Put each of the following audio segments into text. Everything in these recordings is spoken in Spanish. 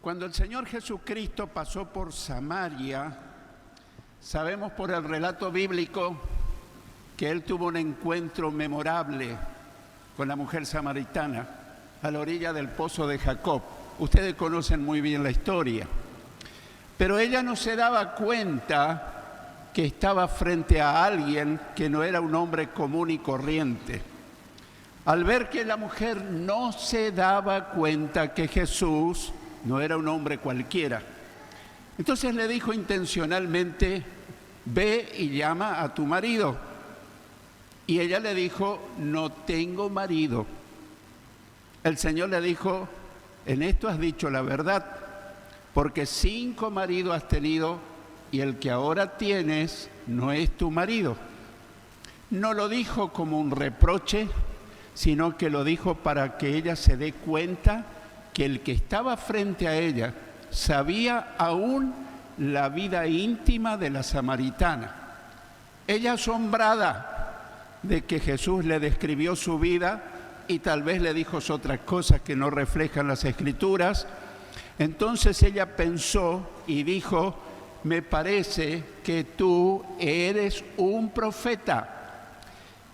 Cuando el Señor Jesucristo pasó por Samaria, sabemos por el relato bíblico que Él tuvo un encuentro memorable con la mujer samaritana a la orilla del pozo de Jacob. Ustedes conocen muy bien la historia. Pero ella no se daba cuenta que estaba frente a alguien que no era un hombre común y corriente. Al ver que la mujer no se daba cuenta que Jesús no era un hombre cualquiera, entonces le dijo intencionalmente: ve y llama a tu marido. Y ella le dijo: no tengo marido. El Señor le dijo: en esto has dicho la verdad, porque 5 maridos has tenido y el que ahora tienes no es tu marido. No lo dijo como un reproche, sino que lo dijo para que ella se dé cuenta que el que estaba frente a ella sabía aún la vida íntima de la samaritana. Ella, asombrada de que Jesús le describió su vida y tal vez le dijo otras cosas que no reflejan las Escrituras, entonces ella pensó y dijo: me parece que tú eres un profeta.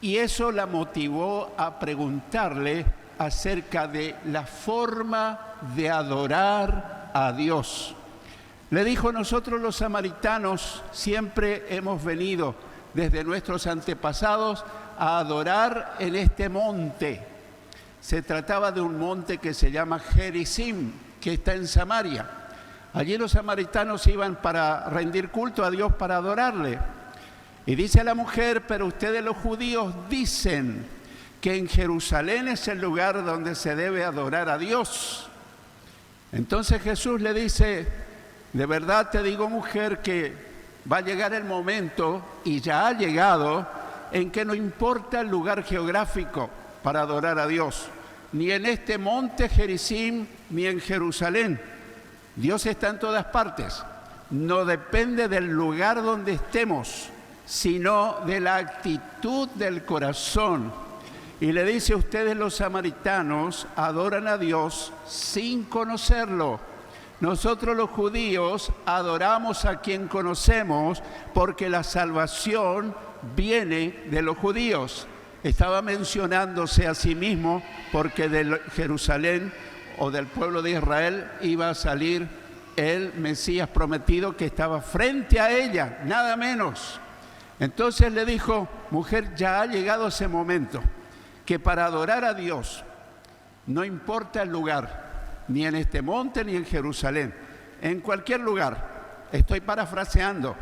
Y eso la motivó a preguntarle acerca de la forma de adorar a Dios. Le dijo: nosotros los samaritanos siempre hemos venido desde nuestros antepasados a adorar en este monte. Se trataba de un monte que se llama Gerizim, que está en Samaria. Allí los samaritanos iban para rendir culto a Dios, para adorarle. Y dice la mujer: pero ustedes los judíos dicen que en Jerusalén es el lugar donde se debe adorar a Dios. Entonces Jesús le dice: de verdad te digo, mujer, que va a llegar el momento, y ya ha llegado, en que no importa el lugar geográfico para adorar a Dios, ni en este monte Gerizim, ni en Jerusalén. Dios está en todas partes. No depende del lugar donde estemos, sino de la actitud del corazón. Y le dice: ustedes los samaritanos adoran a Dios sin conocerlo. Nosotros los judíos adoramos a quien conocemos, porque la salvación viene de los judíos. Estaba mencionándose a sí mismo porque de Jerusalén o del pueblo de Israel iba a salir el Mesías prometido que estaba frente a ella, nada menos. Entonces le dijo: mujer, ya ha llegado ese momento, que para adorar a Dios no importa el lugar, ni en este monte ni en Jerusalén, en cualquier lugar. Estoy parafraseando.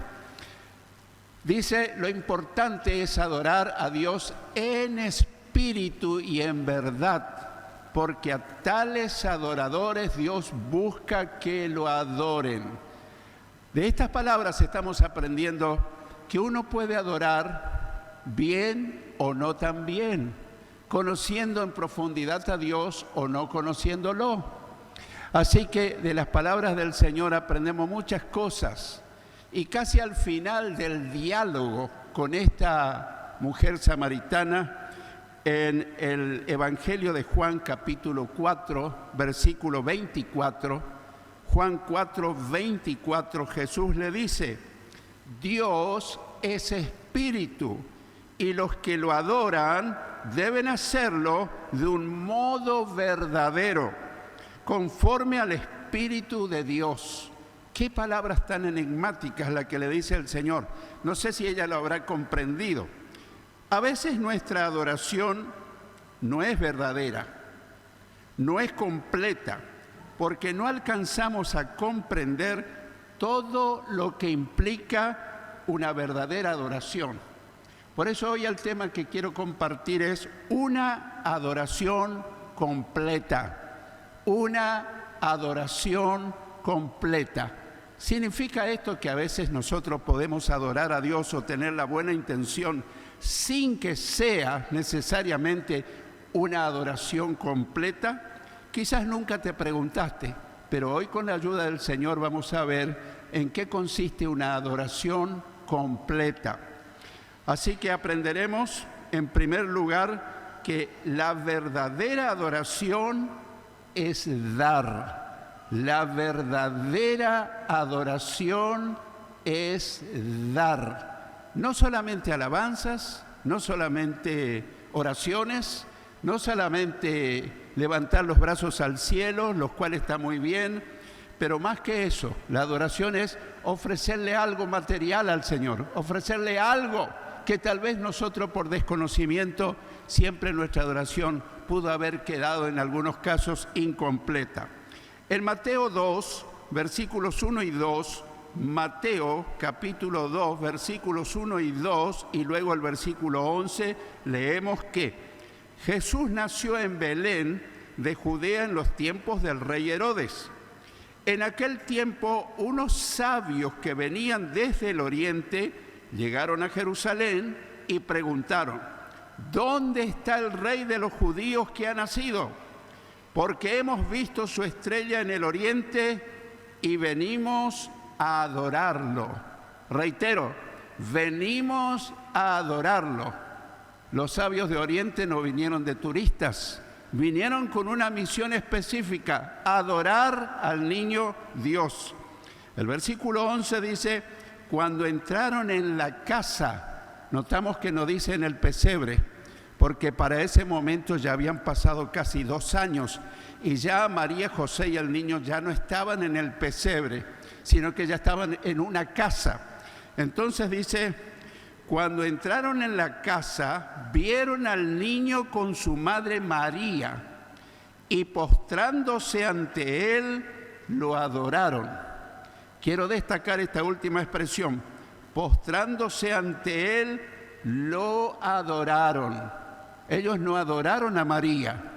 Dice: lo importante es adorar a Dios en espíritu y en verdad, porque a tales adoradores Dios busca que lo adoren. De estas palabras estamos aprendiendo que uno puede adorar bien o no tan bien, conociendo en profundidad a Dios o no conociéndolo. Así que de las palabras del Señor aprendemos muchas cosas. Y casi al final del diálogo con esta mujer samaritana, en el Evangelio de Juan capítulo 4, versículo 24, Juan 4, 24, Jesús le dice: Dios es espíritu, y los que lo adoran deben hacerlo de un modo verdadero, conforme al Espíritu de Dios. Qué palabras tan enigmáticas la que le dice el Señor. No sé si ella lo habrá comprendido. A veces nuestra adoración no es verdadera, no es completa, porque no alcanzamos a comprender todo lo que implica una verdadera adoración. Por eso hoy el tema que quiero compartir es una adoración completa. Una adoración completa. ¿Significa esto que a veces nosotros podemos adorar a Dios o tener la buena intención sin que sea necesariamente una adoración completa? Quizás nunca te preguntaste, pero hoy con la ayuda del Señor vamos a ver en qué consiste una adoración completa. Así que aprenderemos, en primer lugar, que la verdadera adoración es dar. La verdadera adoración es dar. No solamente alabanzas, no solamente oraciones, no solamente levantar los brazos al cielo, los cuales está muy bien, pero más que eso, la adoración es ofrecerle algo material al Señor, ofrecerle algo que tal vez nosotros por desconocimiento, siempre nuestra adoración pudo haber quedado en algunos casos incompleta. En Mateo 2, versículos 1 y 2, Mateo capítulo 2, versículos 1 y 2, y luego el versículo 11, leemos que Jesús nació en Belén de Judea en los tiempos del rey Herodes. En aquel tiempo, unos sabios que venían desde el oriente llegaron a Jerusalén y preguntaron: ¿dónde está el rey de los judíos que ha nacido? Porque hemos visto su estrella en el oriente y venimos a adorarlo. Reitero, venimos a adorarlo. Los sabios de Oriente no vinieron de turistas, vinieron con una misión específica: adorar al niño Dios. El versículo 11 dice: cuando entraron en la casa, notamos que no dice en el pesebre, porque para ese momento ya habían pasado casi 2 años y ya María, José y el niño ya no estaban en el pesebre, sino que ya estaban en una casa. Entonces dice: cuando entraron en la casa, vieron al niño con su madre María y postrándose ante él, lo adoraron. Quiero destacar esta última expresión: postrándose ante él, lo adoraron. Ellos no adoraron a María,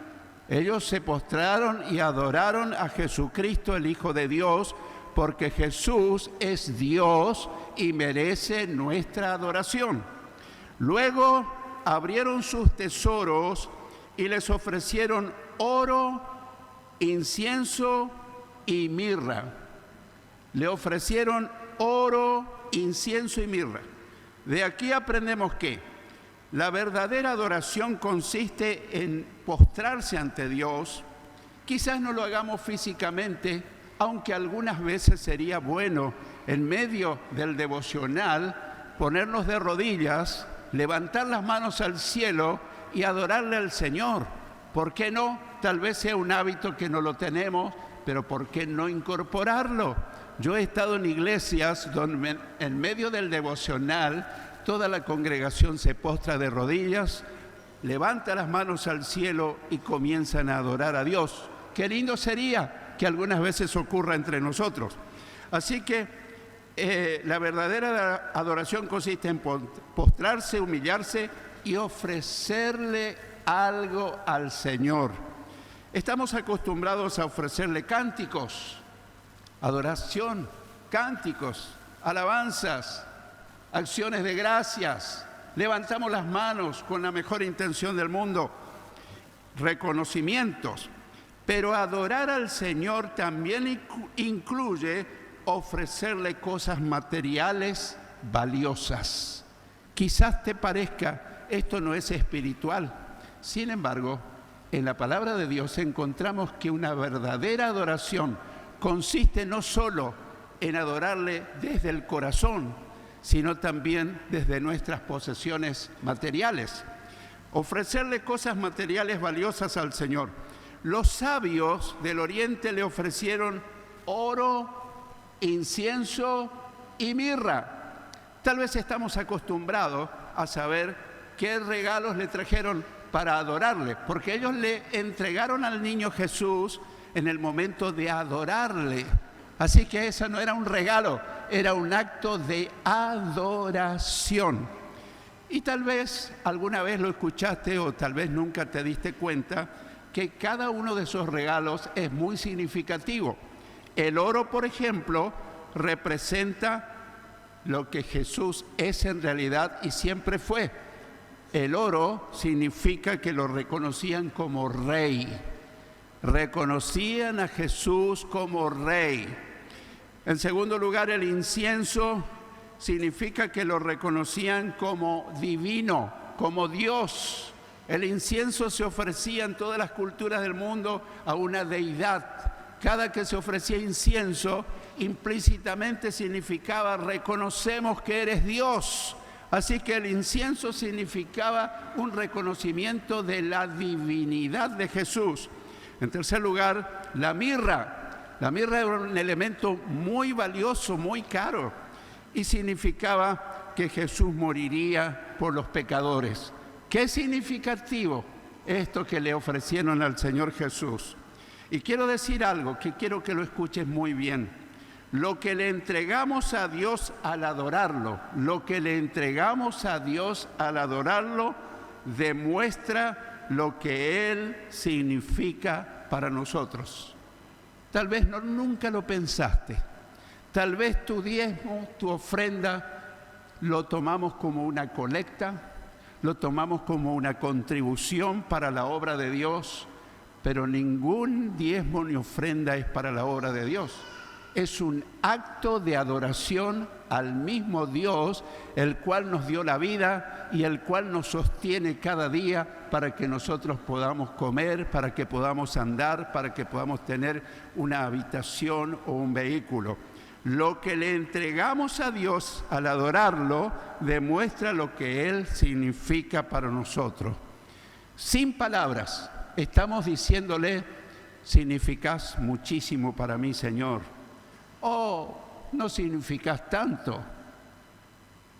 ellos se postraron y adoraron a Jesucristo, el Hijo de Dios, porque Jesús es Dios y merece nuestra adoración. Luego abrieron sus tesoros y les ofrecieron oro, incienso y mirra. Le ofrecieron oro, incienso y mirra. De aquí aprendemos que la verdadera adoración consiste en postrarse ante Dios. Quizás no lo hagamos físicamente, aunque algunas veces sería bueno en medio del devocional ponernos de rodillas, levantar las manos al cielo y adorarle al Señor. ¿Por qué no? Tal vez sea un hábito que no lo tenemos, pero ¿por qué no incorporarlo? Yo he estado en iglesias donde en medio del devocional toda la congregación se postra de rodillas, levanta las manos al cielo y comienzan a adorar a Dios. Qué lindo sería que algunas veces ocurra entre nosotros. Así que la verdadera adoración consiste en postrarse, humillarse y ofrecerle algo al Señor. Estamos acostumbrados a ofrecerle cánticos, adoración, cánticos, alabanzas, acciones de gracias. Levantamos las manos con la mejor intención del mundo, reconocimientos. Pero adorar al Señor también incluye ofrecerle cosas materiales valiosas. Quizás te parezca, esto no es espiritual. Sin embargo, en la palabra de Dios encontramos que una verdadera adoración consiste no solo en adorarle desde el corazón, sino también desde nuestras posesiones materiales. Ofrecerle cosas materiales valiosas al Señor. Los sabios del oriente le ofrecieron oro, incienso y mirra. Tal vez estamos acostumbrados a saber qué regalos le trajeron para adorarle, porque ellos le entregaron al niño Jesús en el momento de adorarle. Así que eso no era un regalo, era un acto de adoración. Y tal vez alguna vez lo escuchaste o tal vez nunca te diste cuenta que cada uno de esos regalos es muy significativo. El oro, por ejemplo, representa lo que Jesús es en realidad y siempre fue. El oro significa que lo reconocían como rey. Reconocían a Jesús como rey. En segundo lugar, el incienso significa que lo reconocían como divino, como Dios. El incienso se ofrecía en todas las culturas del mundo a una deidad. cada que se ofrecía incienso, implícitamente significaba: reconocemos que eres Dios. Así que el incienso significaba un reconocimiento de la divinidad de Jesús. En tercer lugar, la mirra. La mirra era un elemento muy valioso, muy caro, y significaba que Jesús moriría por los pecadores. Qué significativo esto que le ofrecieron al Señor Jesús. Y quiero decir algo que quiero que lo escuches muy bien. Lo que le entregamos a Dios al adorarlo, demuestra lo que Él significa para nosotros. Tal vez nunca lo pensaste. Tal vez tu diezmo, tu ofrenda, lo tomamos como una colecta, lo tomamos como una contribución para la obra de Dios, pero ningún diezmo ni ofrenda es para la obra de Dios. Es un acto de adoración al mismo Dios, el cual nos dio la vida y el cual nos sostiene cada día para que nosotros podamos comer, para que podamos andar, para que podamos tener una habitación o un vehículo. Lo que le entregamos a Dios al adorarlo demuestra lo que Él significa para nosotros. Sin palabras, estamos diciéndole: significas muchísimo para mí, Señor. Oh, no significas tanto.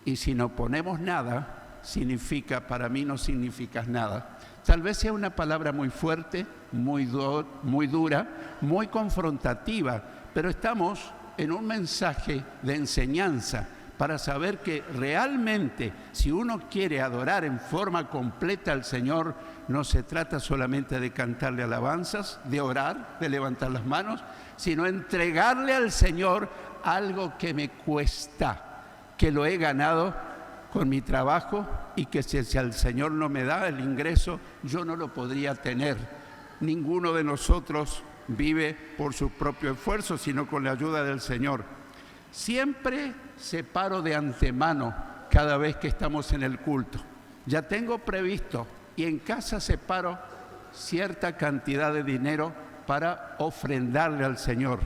Y si no ponemos nada, significa: para mí no significas nada. Tal vez sea una palabra muy fuerte, muy dura, muy confrontativa, pero estamos en un mensaje de enseñanza para saber que realmente, si uno quiere adorar en forma completa al Señor, no se trata solamente de cantarle alabanzas, de orar, de levantar las manos, sino entregarle al Señor algo que me cuesta, que lo he ganado con mi trabajo y que si el Señor no me da el ingreso, yo no lo podría tener. Ninguno de nosotros vive por su propio esfuerzo, sino con la ayuda del Señor. Siempre separo de antemano cada vez que estamos en el culto. Ya tengo previsto y en casa separo cierta cantidad de dinero para ofrendarle al Señor.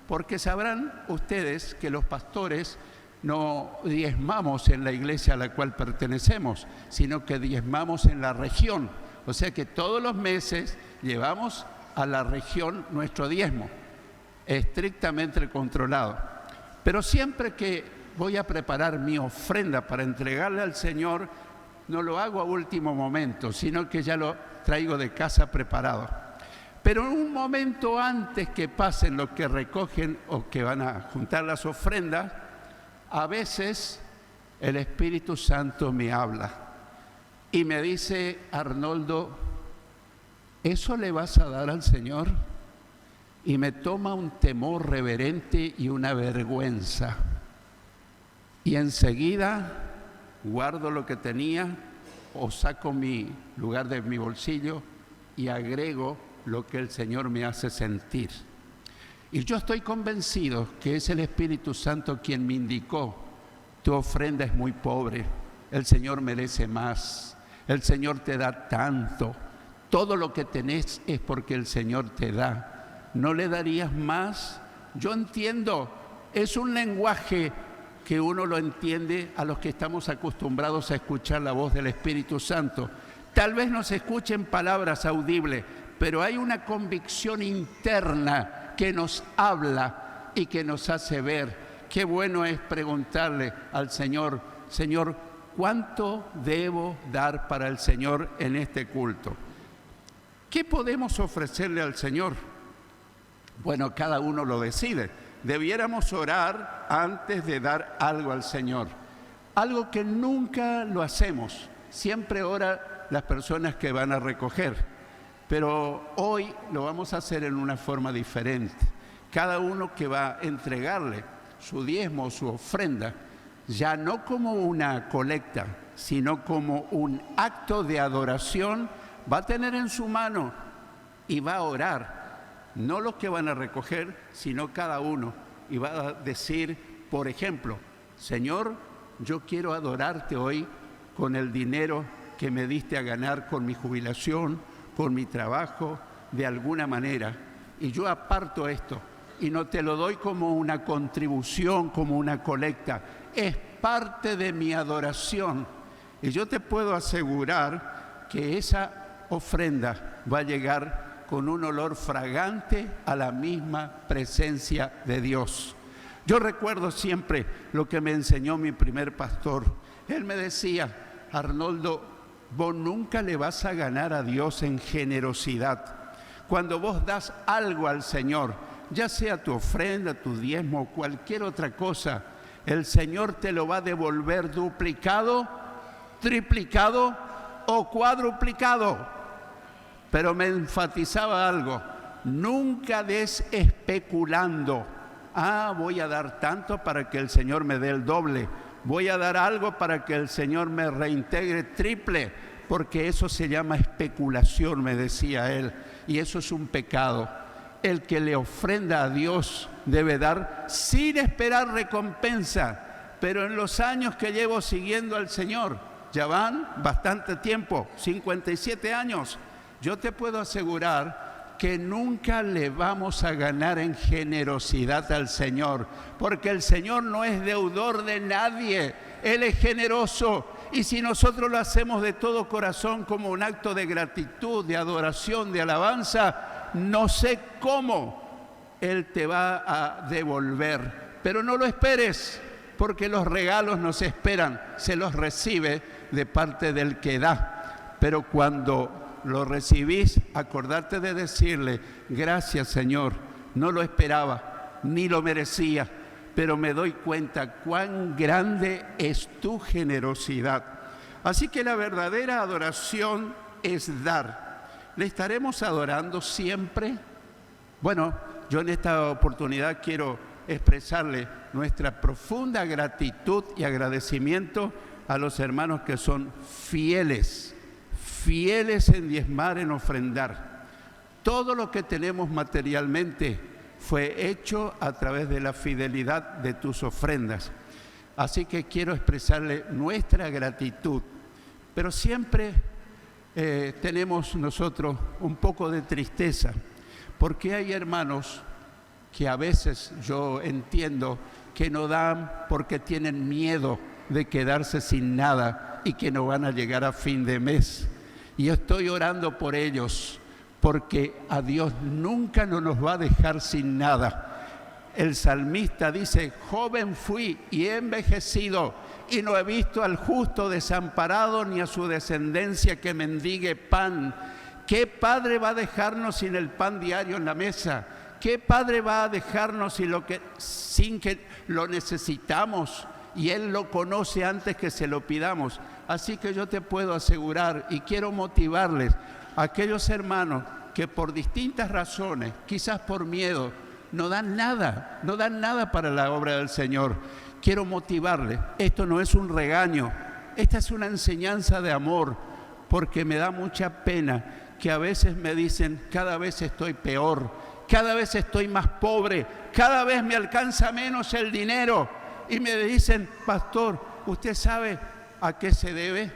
Porque sabrán ustedes que los pastores no diezmamos en la iglesia a la cual pertenecemos, sino que diezmamos en la región. O sea que todos los meses llevamos a la región nuestro diezmo, estrictamente controlado. Pero siempre que voy a preparar mi ofrenda para entregarle al Señor, no lo hago a último momento, sino que ya lo traigo de casa preparado. Pero en un momento antes que pasen los que recogen o que van a juntar las ofrendas, a veces el Espíritu Santo me habla y me dice: Arnoldo, ¿eso le vas a dar al Señor? Y me toma un temor reverente y una vergüenza. Y enseguida guardo lo que tenía o saco mi lugar de mi bolsillo y agrego lo que el Señor me hace sentir. Y yo estoy convencido que es el Espíritu Santo quien me indicó: tu ofrenda es muy pobre, el Señor merece más, el Señor te da tanto, todo lo que tenés es porque el Señor te da. ¿No le darías más? Yo entiendo, es un lenguaje que uno lo entiende a los que estamos acostumbrados a escuchar la voz del Espíritu Santo. Tal vez no se escuchen palabras audibles, pero hay una convicción interna que nos habla y que nos hace ver. Qué bueno es preguntarle al Señor: Señor, ¿cuánto debo dar para el Señor en este culto? ¿Qué podemos ofrecerle al Señor? Bueno, cada uno lo decide. Debiéramos orar antes de dar algo al Señor. Algo que nunca lo hacemos. Siempre oran las personas que van a recoger. Pero hoy lo vamos a hacer en una forma diferente. Cada uno que va a entregarle su diezmo o su ofrenda, ya no como una colecta, sino como un acto de adoración, va a tener en su mano y va a orar. No los que van a recoger, sino cada uno. Y va a decir, por ejemplo: Señor, yo quiero adorarte hoy con el dinero que me diste a ganar con mi jubilación, con mi trabajo, de alguna manera. y yo aparto esto y no te lo doy como una contribución, como una colecta, es parte de mi adoración. Y yo te puedo asegurar que esa ofrenda va a llegar con un olor fragante a la misma presencia de Dios. Yo recuerdo siempre lo que me enseñó mi primer pastor. Él me decía: Arnoldo, vos nunca le vas a ganar a Dios en generosidad. Cuando vos das algo al Señor, ya sea tu ofrenda, tu diezmo o cualquier otra cosa, el Señor te lo va a devolver duplicado, triplicado o cuadruplicado. Pero me enfatizaba algo: nunca des especulando. Voy a dar tanto para que el Señor me dé el doble. Voy a dar algo para que el Señor me reintegre triple, porque eso se llama especulación, me decía él, y eso es un pecado. El que le ofrenda a Dios debe dar sin esperar recompensa. Pero en los años que llevo siguiendo al Señor, ya van bastante tiempo, 57 años, yo te puedo asegurar que nunca le vamos a ganar en generosidad al Señor, porque el Señor no es deudor de nadie, Él es generoso. Y si nosotros lo hacemos de todo corazón como un acto de gratitud, de adoración, de alabanza, no sé cómo Él te va a devolver. Pero no lo esperes, porque los regalos no se esperan, se los recibe de parte del que da. Pero cuando lo recibís, acordate de decirle: gracias, Señor, no lo esperaba, ni lo merecía, pero me doy cuenta cuán grande es tu generosidad. Así que la verdadera adoración es dar. ¿Le estaremos adorando siempre? Bueno, yo en esta oportunidad quiero expresarle nuestra profunda gratitud y agradecimiento a los hermanos que son fieles en diezmar, en ofrendar. Todo lo que tenemos materialmente fue hecho a través de la fidelidad de tus ofrendas. Así que quiero expresarle nuestra gratitud. Pero siempre tenemos nosotros un poco de tristeza, porque hay hermanos que a veces yo entiendo que no dan porque tienen miedo de quedarse sin nada y que no van a llegar a fin de mes. Y yo estoy orando por ellos, porque a Dios nunca nos va a dejar sin nada. El salmista dice: joven fui y he envejecido, y no he visto al justo desamparado, ni a su descendencia que mendigue pan. ¿Qué padre va a dejarnos sin el pan diario en la mesa? ¿Qué padre va a dejarnos sin que lo necesitamos? Y Él lo conoce antes que se lo pidamos. Así que yo te puedo asegurar, y quiero motivarles a aquellos hermanos que por distintas razones, quizás por miedo, no dan nada para la obra del Señor. Quiero motivarles. Esto no es un regaño, esta es una enseñanza de amor, porque me da mucha pena que a veces me dicen: cada vez estoy peor, cada vez estoy más pobre, cada vez me alcanza menos el dinero. Y me dicen: pastor, ¿usted sabe a qué se debe?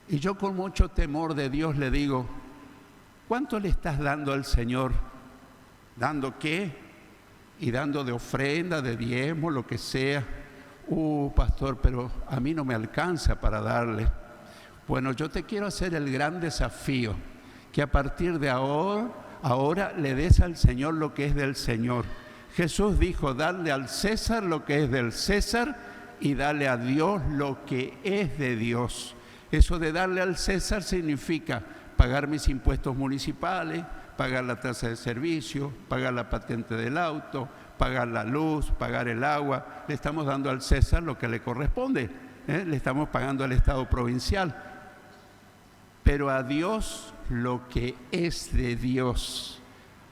Y yo, con mucho temor de Dios, le digo: ¿cuánto le estás dando al Señor? ¿Dando qué? Y dando de ofrenda, de diezmo, lo que sea. Pastor, pero a mí no me alcanza para darle. Bueno, yo te quiero hacer el gran desafío, que a partir de ahora le des al Señor lo que es del Señor. Jesús dijo: darle al César lo que es del César y darle a Dios lo que es de Dios. Eso de darle al César significa pagar mis impuestos municipales, pagar la tasa de servicio, pagar la patente del auto, pagar la luz, pagar el agua. Le estamos dando al César lo que le corresponde, le estamos pagando al Estado provincial. Pero a Dios lo que es de Dios.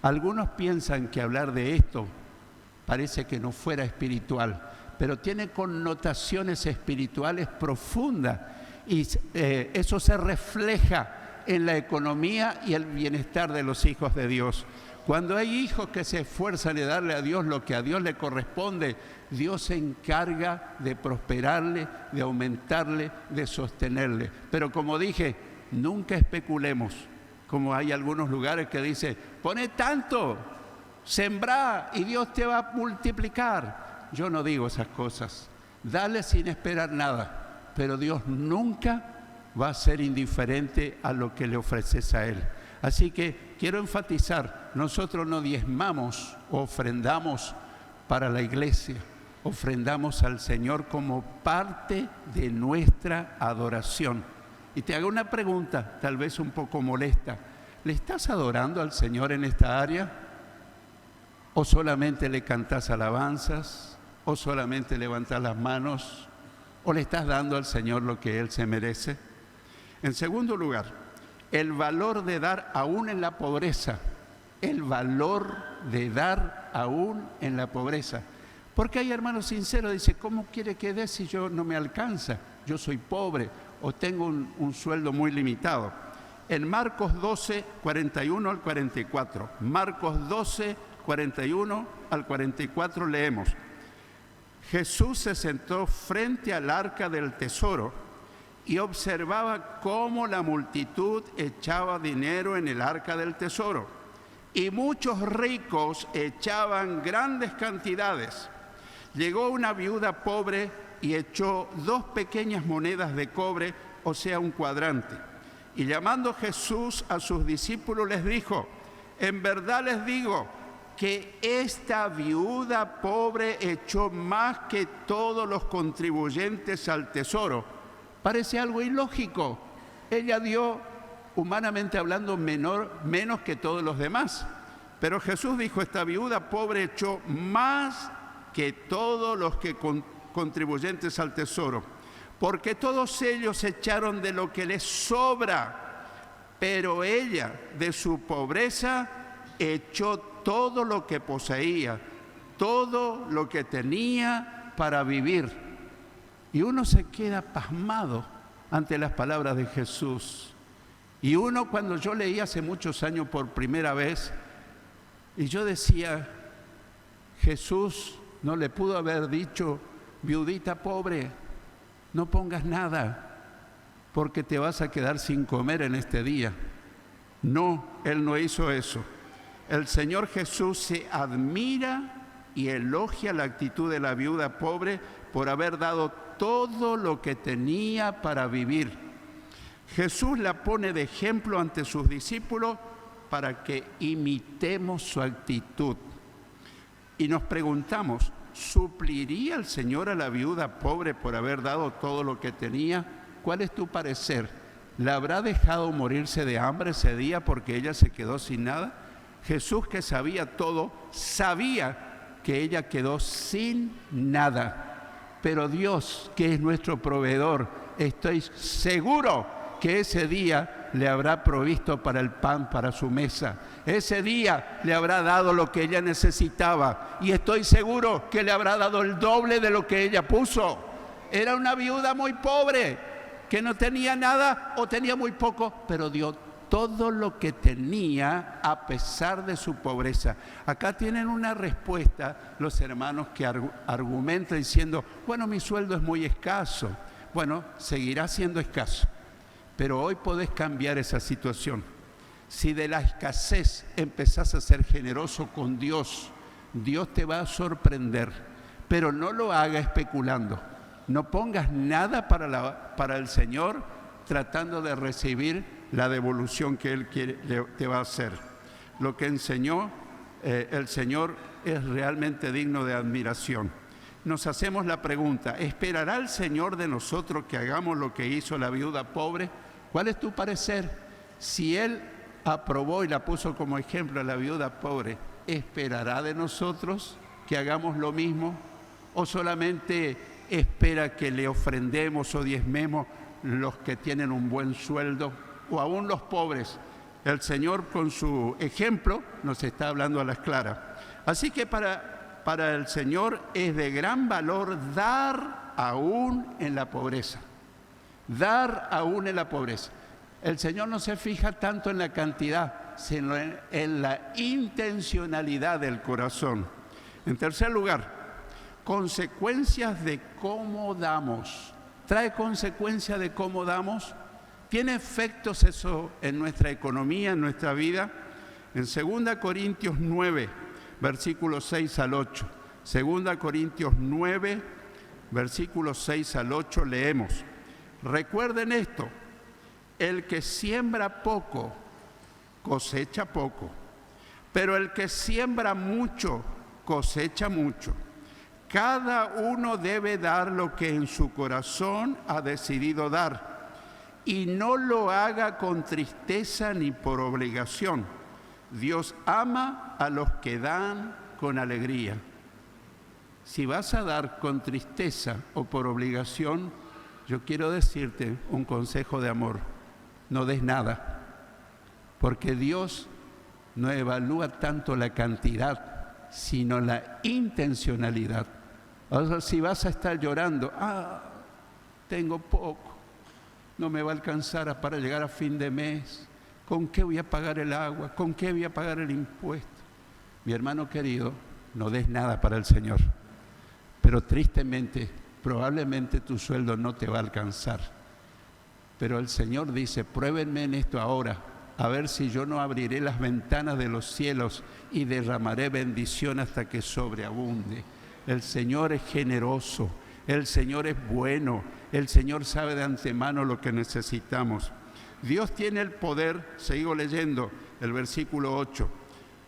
Algunos piensan que hablar de esto parece que no fuera espiritual, pero tiene connotaciones espirituales profundas, y eso se refleja en la economía y el bienestar de los hijos de Dios. Cuando hay hijos que se esfuerzan en darle a Dios lo que a Dios le corresponde, Dios se encarga de prosperarle, de aumentarle, de sostenerle. Pero como dije, nunca especulemos, como hay algunos lugares que dicen: pone tanto. Sembrá y Dios te va a multiplicar. Yo no digo esas cosas. Dale sin esperar nada, pero Dios nunca va a ser indiferente a lo que le ofreces a Él. Así que quiero enfatizar, nosotros no diezmamos o ofrendamos para la iglesia, ofrendamos al Señor como parte de nuestra adoración. Y te hago una pregunta, tal vez un poco molesta. ¿Le estás adorando al Señor en esta área? ¿O solamente le cantás alabanzas? ¿O solamente levantás las manos? ¿O le estás dando al Señor lo que Él se merece? En segundo lugar, el valor de dar aún en la pobreza. El valor de dar aún en la pobreza. Porque hay hermanos sinceros, dice, ¿cómo quiere que dé si yo no me alcanza? Yo soy pobre o tengo un sueldo muy limitado. En Marcos 12, 41 al 44. Marcos 12, 41 al 44 leemos. Jesús se sentó frente al arca del tesoro y observaba cómo la multitud echaba dinero en el arca del tesoro. Y muchos ricos echaban grandes cantidades. Llegó una viuda pobre y echó 2 pequeñas monedas de cobre, o sea, un cuadrante. Y llamando Jesús a sus discípulos les dijo, en verdad les digo que esta viuda pobre echó más que todos los contribuyentes al tesoro. Parece algo ilógico. Ella dio, humanamente hablando, menos que todos los demás. Pero Jesús dijo, esta viuda pobre echó más que todos los que contribuyentes al tesoro, porque todos ellos echaron de lo que les sobra, pero ella de su pobreza echó todo lo que poseía, todo lo que tenía para vivir. Y uno se queda pasmado ante las palabras de Jesús. Y uno, cuando yo leí hace muchos años por primera vez, y yo decía, Jesús no le pudo haber dicho, viudita pobre, no pongas nada, porque te vas a quedar sin comer en este día. No, Él no hizo eso. El Señor Jesús se admira y elogia la actitud de la viuda pobre por haber dado todo lo que tenía para vivir. Jesús la pone de ejemplo ante sus discípulos para que imitemos su actitud. Y nos preguntamos, ¿supliría el Señor a la viuda pobre por haber dado todo lo que tenía? ¿Cuál es tu parecer? ¿La habrá dejado morirse de hambre ese día porque ella se quedó sin nada? Jesús, que sabía todo, sabía que ella quedó sin nada. Pero Dios, que es nuestro proveedor, estoy seguro que ese día le habrá provisto para el pan, para su mesa. Ese día le habrá dado lo que ella necesitaba y estoy seguro que le habrá dado el doble de lo que ella puso. Era una viuda muy pobre, que no tenía nada o tenía muy poco, pero dio todo lo que tenía a pesar de su pobreza. Acá tienen una respuesta los hermanos que argumentan diciendo, bueno, mi sueldo es muy escaso. Bueno, seguirá siendo escaso. Pero hoy podés cambiar esa situación. Si de la escasez empezás a ser generoso con Dios, Dios te va a sorprender. Pero no lo hagas especulando. No pongas nada para el Señor tratando de recibir la devolución que Él te va a hacer. Lo que enseñó el Señor es realmente digno de admiración. Nos hacemos la pregunta, ¿esperará el Señor de nosotros que hagamos lo que hizo la viuda pobre? ¿Cuál es tu parecer? Si Él aprobó y la puso como ejemplo a la viuda pobre, ¿esperará de nosotros que hagamos lo mismo? ¿O solamente espera que le ofrendemos o diezmemos los que tienen un buen sueldo? O aún los pobres. El Señor con su ejemplo nos está hablando a las claras. Así que para el Señor es de gran valor dar aún en la pobreza. Dar aún en la pobreza. El Señor no se fija tanto en la cantidad, sino en la intencionalidad del corazón. En tercer lugar, consecuencias de cómo damos. ¿Trae consecuencias de cómo damos? ¿Tiene efectos eso en nuestra economía, en nuestra vida? En 2 Corintios 9, versículos 6 al 8. Segunda Corintios 9, versículos 6 al 8 leemos. Recuerden esto, el que siembra poco, cosecha poco, pero el que siembra mucho, cosecha mucho. Cada uno debe dar lo que en su corazón ha decidido dar, y no lo haga con tristeza ni por obligación. Dios ama a los que dan con alegría. Si vas a dar con tristeza o por obligación, yo quiero decirte un consejo de amor: no des nada, porque Dios no evalúa tanto la cantidad, sino la intencionalidad. O sea, si vas a estar llorando, tengo poco, no me va a alcanzar para llegar a fin de mes, ¿con qué voy a pagar el agua? ¿Con qué voy a pagar el impuesto? Mi hermano querido, no des nada para el Señor, pero tristemente, probablemente tu sueldo no te va a alcanzar. Pero el Señor dice, pruébenme en esto ahora, a ver si yo no abriré las ventanas de los cielos y derramaré bendición hasta que sobreabunde. El Señor es generoso, el Señor es bueno, el Señor sabe de antemano lo que necesitamos. Dios tiene el poder, sigo leyendo el versículo 8,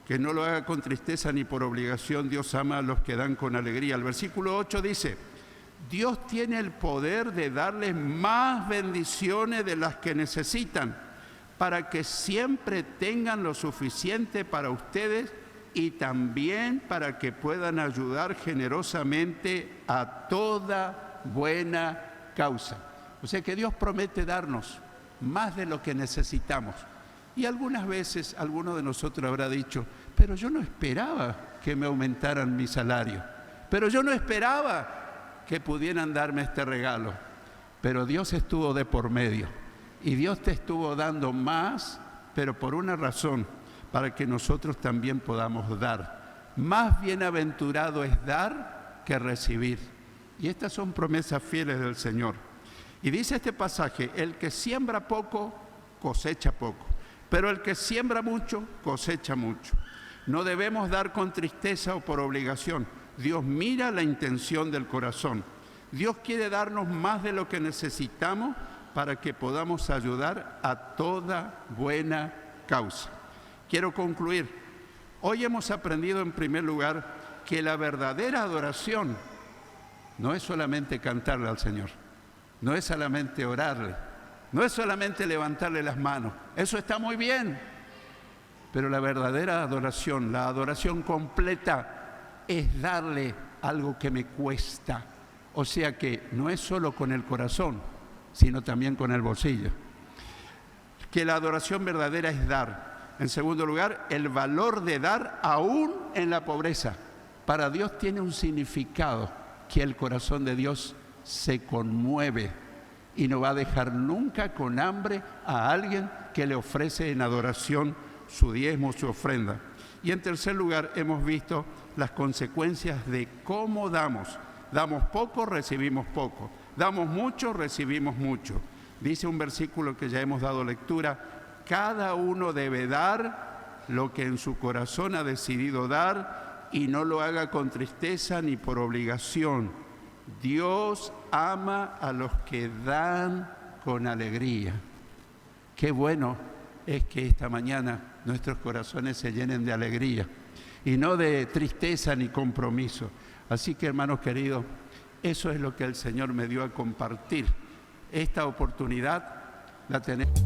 que no lo haga con tristeza ni por obligación, Dios ama a los que dan con alegría. El versículo 8 dice, Dios tiene el poder de darles más bendiciones de las que necesitan, para que siempre tengan lo suficiente para ustedes y también para que puedan ayudar generosamente a toda buena causa. O sea que Dios promete darnos más de lo que necesitamos. Y algunas veces alguno de nosotros habrá dicho, pero yo no esperaba que me aumentaran mi salario, pero yo no esperaba que pudieran darme este regalo. Pero Dios estuvo de por medio y Dios te estuvo dando más, pero por una razón, para que nosotros también podamos dar. Más bienaventurado es dar que recibir. Y estas son promesas fieles del Señor. Y dice este pasaje, el que siembra poco, cosecha poco, pero el que siembra mucho, cosecha mucho. No debemos dar con tristeza o por obligación. Dios mira la intención del corazón. Dios quiere darnos más de lo que necesitamos para que podamos ayudar a toda buena causa. Quiero concluir. Hoy hemos aprendido en primer lugar que la verdadera adoración no es solamente cantarle al Señor, no es solamente orarle, no es solamente levantarle las manos. Eso está muy bien, pero la verdadera adoración, la adoración completa, es darle algo que me cuesta. O sea que no es solo con el corazón, sino también con el bolsillo. Que la adoración verdadera es dar. En segundo lugar, el valor de dar aún en la pobreza. Para Dios tiene un significado que el corazón de Dios se conmueve y no va a dejar nunca con hambre a alguien que le ofrece en adoración su diezmo, su ofrenda. Y en tercer lugar, hemos visto las consecuencias de cómo damos. Damos poco, recibimos poco. Damos mucho, recibimos mucho. Dice un versículo que ya hemos dado lectura, cada uno debe dar lo que en su corazón ha decidido dar y no lo haga con tristeza ni por obligación. Dios ama a los que dan con alegría. Qué bueno es que esta mañana nuestros corazones se llenen de alegría y no de tristeza ni compromiso. Así que, hermanos queridos, eso es lo que el Señor me dio a compartir. Esta oportunidad la tenemos.